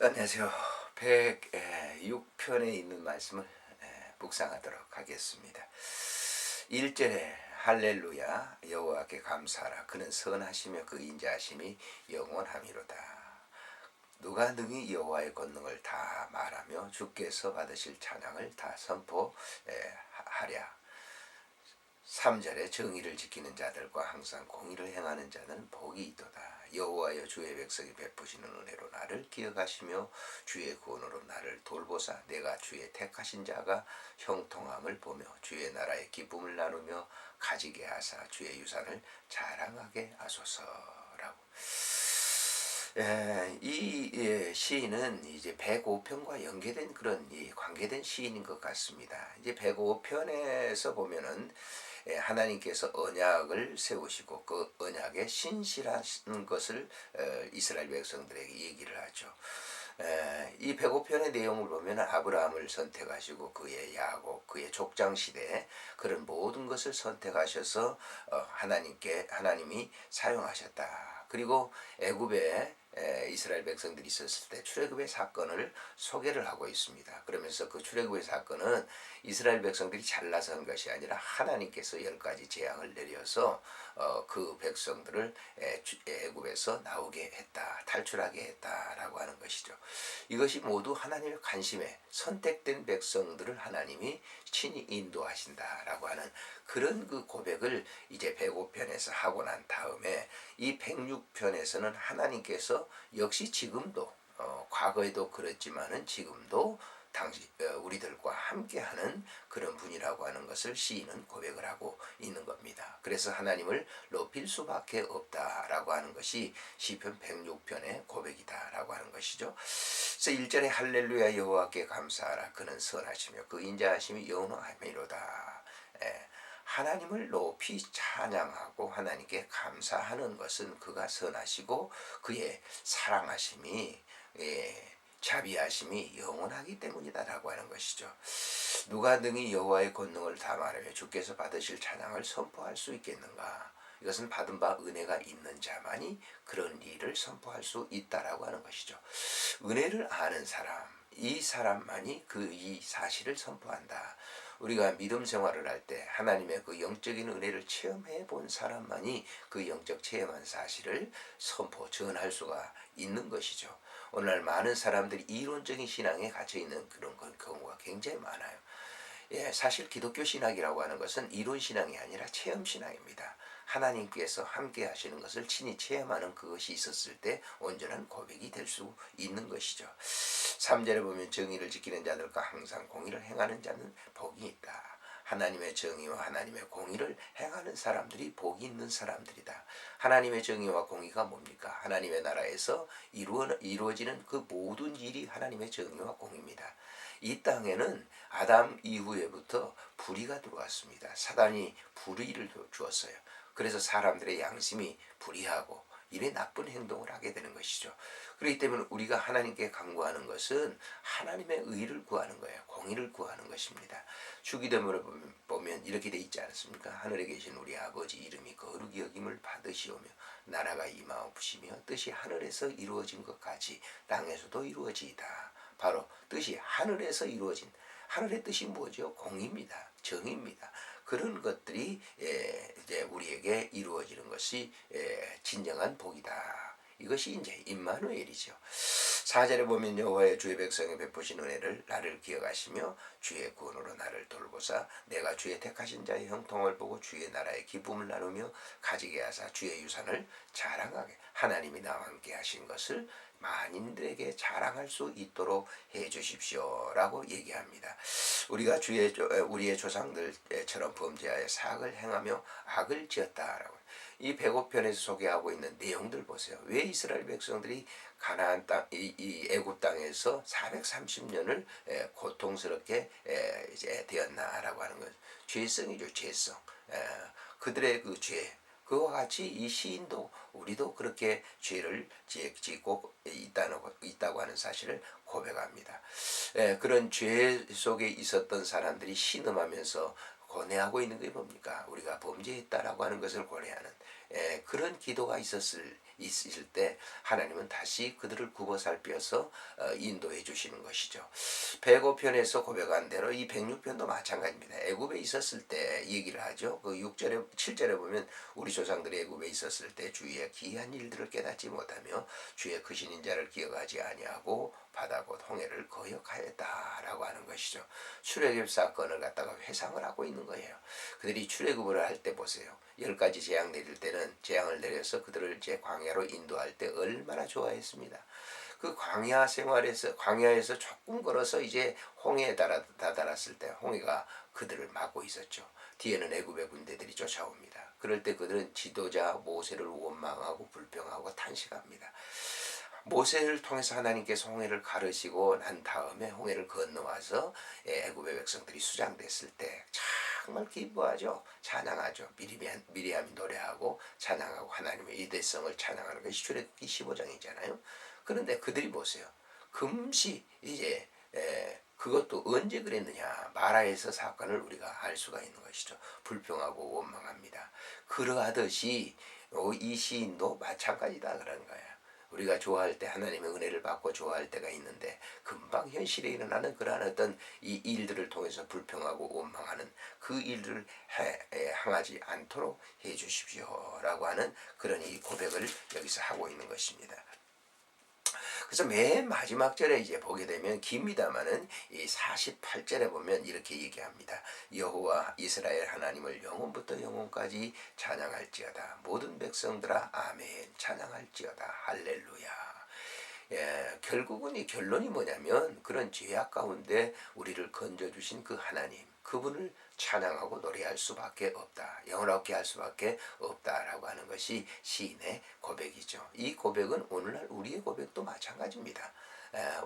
안녕하세요. 106편에 있는 말씀을 묵상하도록 하겠습니다. 1절에 할렐루야 여호와께 감사하라 그는 선하시며 그 인자하심이 영원함이로다. 누가 능히 여호와의 권능을 다 말하며 주께서 받으실 찬양을 다 선포하랴. 3절에 정의를 지키는 자들과 항상 공의를 행하는 자는 복이 있도다. 여호와여 주의 백성이 베푸시는 은혜로 나를 기억하시며 주의 구원으로 나를 돌보사 내가 주의 택하신 자가 형통함을 보며 주의 나라의 기쁨을 나누며 가지게 하사 주의 유산을 자랑하게 하소서라고. 이 시인은 이제 105편과 연계된 그런 관계된 시인인 것 같습니다. 이제 105편에서 보면은 하나님께서 언약을 세우시고 그 언약에 신실하신 것을 이스라엘 백성들에게 얘기를 하죠. 이 105편의 내용을 보면 아브라함을 선택하시고 그의 야곱, 그의 족장 시대에 그런 모든 것을 선택하셔서 하나님이 사용하셨다. 그리고 애굽에 이스라엘 백성들이 있었을 때 출애굽의 사건을 소개를 하고 있습니다. 그러면서 그 출애굽의 사건은 이스라엘 백성들이 잘나서 한 것이 아니라 하나님께서 10가지 재앙을 내려서 그 백성들을 애굽에서 나오게 했다, 탈출하게 했다라고 하는 것이죠. 이것이 모두 하나님의 관심에 선택된 백성들을 하나님이 친히 인도하신다라고 하는 그런 그 고백을 이제 105편에서 하고 난 다음에 이 106편에서는 하나님께서 역시 지금도 과거에도 그랬지만은 지금도 우리들과 함께하는 그런 분이라고 하는 것을 시인은 고백을 하고 있는 겁니다. 그래서 하나님을 높일 수밖에 없다라고 하는 것이 시편 106편의 고백이다라고 하는 것이죠. 그래서 1절에 할렐루야 여호와께 감사하라 그는 선하시며 그 인자하심이 영원하미로다. 하나님을 높이 찬양하고 하나님께 감사하는 것은 그가 선하시고 그의 사랑하심이 자비하심이 영원하기 때문이다라고 하는 것이죠. 누가 능히 여호와의 권능을 다 말하며 주께서 받으실 찬양을 선포할 수 있겠는가? 이것은 받은 바 은혜가 있는 자만이 그런 일을 선포할 수 있다라고 하는 것이죠. 은혜를 아는 사람, 이 사람만이 이 사실을 선포한다. 우리가 믿음 생활을 할 때 하나님의 그 영적인 은혜를 체험해 본 사람만이 그 영적 체험한 사실을 전할 수가 있는 것이죠. 오늘날 많은 사람들이 이론적인 신앙에 갇혀 있는 그런 경우가 굉장히 많아요. 사실 기독교 신학이라고 하는 것은 이론 신앙이 아니라 체험 신앙입니다. 하나님께서 함께 하시는 것을 친히 체험하는 그것이 있었을 때 온전한 고백이 될 수 있는 것이죠. 3절에 보면 정의를 지키는 자들과 항상 공의를 행하는 자는 복이 있다. 하나님의 정의와 하나님의 공의를 행하는 사람들이 복이 있는 사람들이다. 하나님의 정의와 공의가 뭡니까? 하나님의 나라에서 이루어지는 그 모든 일이 하나님의 정의와 공의입니다. 이 땅에는 아담 이후에부터 불의가 들어왔습니다. 사단이 불의를 주었어요. 그래서 사람들의 양심이 불의하고 이래 나쁜 행동을 하게 되는 것이죠. 그렇기 때문에 우리가 하나님께 간구하는 것은 하나님의 의를 구하는 거예요. 공의를 구하는 것입니다. 주기도문을 보면 이렇게 돼 있지 않습니까? 하늘에 계신 우리 아버지 이름이 거룩히 여김을 받으시오며 나라가 임하옵시며 뜻이 하늘에서 이루어진 것 같이 땅에서도 이루어지이다. 바로 뜻이 하늘에서 이루어진 하늘의 뜻이 뭐죠? 공의입니다. 정의입니다. 그런 것들이 이제 우리에게 이루어지는 것이 진정한 복이다. 이것이 이제 임마누엘이죠. 4절에 보면 여호와의 주의 백성에 베푸신 은혜를 나를 기억하시며 주의 구원으로 나를 돌보사 내가 주의 택하신 자의 형통을 보고 주의 나라의 기쁨을 나누며 가지게 하사 주의 유산을 자랑하게 하나님이 나와 함께 하신 것을 만인들에게 자랑할 수 있도록 해 주십시오라고 얘기합니다. 우리가 우리의 조상들처럼 범죄하여 사악을 행하며 악을 지었다라고. 이 105편에서 소개하고 있는 내용들 보세요. 왜 이스라엘 백성들이 가나안 땅, 이 애굽 땅에서 430년을 고통스럽게 이제 되었나라고 하는 것. 죄성이죠, 죄성. 그들의 그 죄. 그와 같이 이 시인도 우리도 그렇게 죄를 짓고 있다고 하는 사실을 고백합니다. 그런 죄 속에 있었던 사람들이 신음하면서 고뇌하고 있는 게 뭡니까? 우리가 범죄했다라고 하는 것을 고뇌하는 그런 기도가 있었을 있을 때 하나님은 다시 그들을 굽어 살펴서 인도해 주시는 것이죠. 105편에서 고백한 대로 이 106편도 마찬가지입니다. 애굽에 있었을 때 얘기를 하죠. 그 6절에 7절에 보면 우리 조상들이 애굽에 있었을 때 주의 기이한 일들을 깨닫지 못하며 주의 크신 인자를 기억하지 아니하고 바다 곧 홍해를 거역하였다라고 하는 것이죠. 출애굽 사건을 갖다가 회상을 하고 있는 거예요. 그들이 출애굽을 할 때 보세요. 10가지 재앙 내릴 때는 재앙을 내려서 그들을 이제 광야로 인도할 때 얼마나 좋아했습니다. 그 광야 생활에서 광야에서 조금 걸어서 이제 홍해에 다다랐을 때 홍해가 그들을 막고 있었죠. 뒤에는 애굽의 군대들이 쫓아옵니다. 그럴 때 그들은 지도자 모세를 원망하고 불평하고 탄식합니다. 모세를 통해서 하나님께서 홍해를 가르시고 난 다음에 홍해를 건너와서 애굽의 백성들이 수장됐을 때 정말 기뻐하죠. 찬양하죠. 미리암이 노래하고 찬양하고 하나님의 위대성을 찬양하는 것이 출애굽기 15장이잖아요. 그런데 그들이 보세요. 금시 이제 그것도 언제 그랬느냐. 마라에서 사건을 우리가 알 수가 있는 것이죠. 불평하고 원망합니다. 그러하듯이 이 시인도 마찬가지다 그런 거예요. 우리가 좋아할 때 하나님의 은혜를 받고 좋아할 때가 있는데 금방 현실에 일어나는 그러한 어떤 이 일들을 통해서 불평하고 원망하는 그 일들을 행하지 않도록 해 주십시오라고 하는 그런 이 고백을 여기서 하고 있는 것입니다. 그래서 맨 마지막 절에 이제 보게 되면 깁니다마는 이 48절에 보면 이렇게 얘기합니다. 여호와 이스라엘 하나님을 영원부터 영원까지 찬양할지어다. 모든 백성들아 아멘 찬양할지어다. 할렐루야. 결국은 이 결론이 뭐냐면 그런 죄악 가운데 우리를 건져주신 그 하나님 그분을 찬양하고 노래할 수밖에 없다. 영원하게 할 수밖에 없다라고 하는 것이 시인의 고백이죠. 이 고백은 오늘날 우리의 고백도 마찬가지입니다.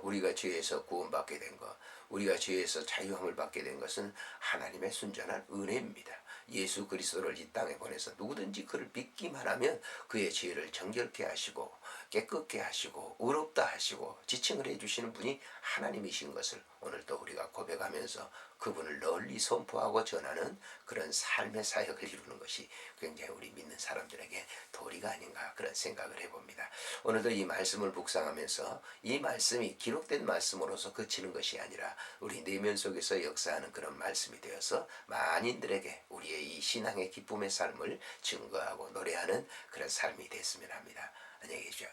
우리가 죄에서 구원받게 된 것, 우리가 죄에서 자유함을 받게 된 것은 하나님의 순전한 은혜입니다. 예수 그리스도를 이 땅에 보내서 누구든지 그를 믿기만 하면 그의 죄를 정결케 하시고 깨끗게 하시고 의롭다 하시고 지칭을 해주시는 분이 하나님이신 것을 오늘도 우리가 고백하면서 그분을 널리 선포하고 전하는 그런 삶의 사역을 이루는 것이 굉장히 우리 믿는 사람들에게 도리가 아닌가 그런 생각을 해봅니다. 오늘도 이 말씀을 묵상하면서 이 말씀이 기록된 말씀으로서 그치는 것이 아니라 우리 내면 속에서 역사하는 그런 말씀이 되어서 만인들에게 우리의 이 신앙의 기쁨의 삶을 증거하고 노래하는 그런 삶이 됐으면 합니다. 안녕히 계십시오.